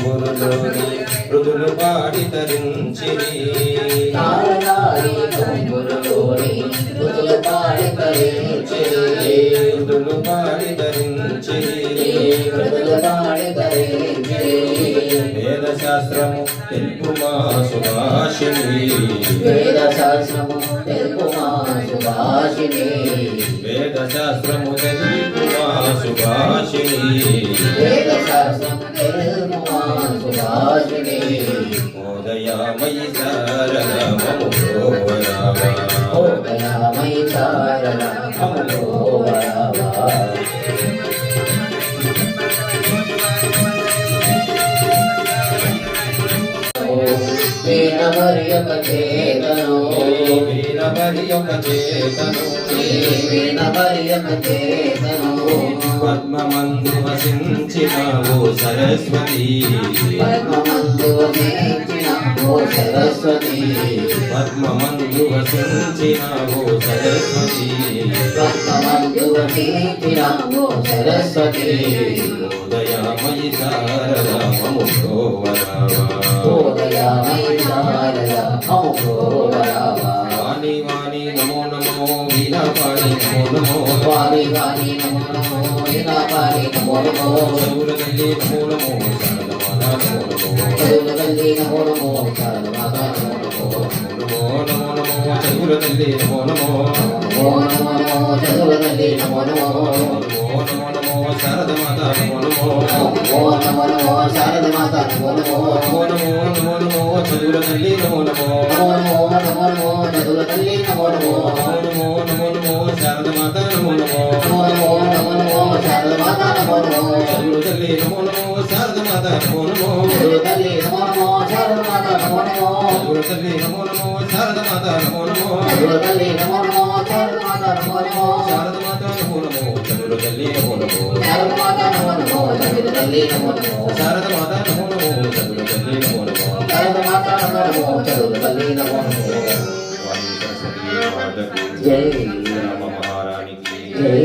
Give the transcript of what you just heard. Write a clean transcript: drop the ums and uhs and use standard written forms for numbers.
కొంగురులోని మృదులు పాడి తరించిరి తాళదారి కొంగురులోని మృదులు పాడి తరించిరి మృదులు పాడి తరించిరి మృదులు పాడి తరించిరి వేద శాస్త్రము తెలుపుమా సుభాషిణి వేద శాస్త్రము తెలుపుమా సుభాషిణి వేద శాస్త్రము తెలుపుమా సుభాషిణి వేద శాస్త్రము తెలుపుమా సుభాషిణి మోదయామయి శారద మము గోవరామ మోదయామయి శారద మము గోవరామ వీణమరియక చేతను వీణమరియక చేతను వీణమరియక చేతను పద్మమందు వసించినావు సరస్వతి పద్మమందు వసించినావు సరస్వతి పద్మమందు వసించినావు సరస్వతి పద్మమందు వసించినావు సరస్వతి ఉదయామయి శారద మము గోవరామ ఉదయామయి శారద మము గోవరామ వాణి వాణి నమో నమో వీణాపాణి నమో నమో వాణి వాణి నమో నమో వీణాపాణి నమో నమో చౌరదల్లి నమో నమో శారదమాత నమో నమో చౌరదల్లి నమో నమో శారదమాత నమో నమో నమో నమో చౌరదల్లి నమో నమో నమో నమో నమో చౌరదల్లి నమో నమో నమో నమో శారదమాత నమో నమో నమో నమో నమో శారదమాత నమో నమో నమో నమో నమో చౌరదల్లి నమో నమో నమో నమో నమో చౌరదల్లి నమో నమో నమో నమో నమో శారదమాత నమో నమో నమో నమో నమో శారదమాత నమో నమో చౌరదల్లి నమో నమో శారదమాత నమో నమో చౌరదల్లి నమో నమో శారదమాత నమో నమో చౌరదల్లి నమో నమో శారదమాత నమో నమో చౌరదల్లి నమో నమో శారదమాత నమో నమో శారదమాత నమో నమో చౌరదల్లి నమో నమో శారదమాత నమో నమో చౌరదల్లి నమో నమో శారదమాత నమో నమో చౌరదల్లి నమో నమో శారదమాత నమో నమో చౌరదల్లి నమో నమో వాణి సరస్వతి మాతకి జై రామ మహారాణికి జై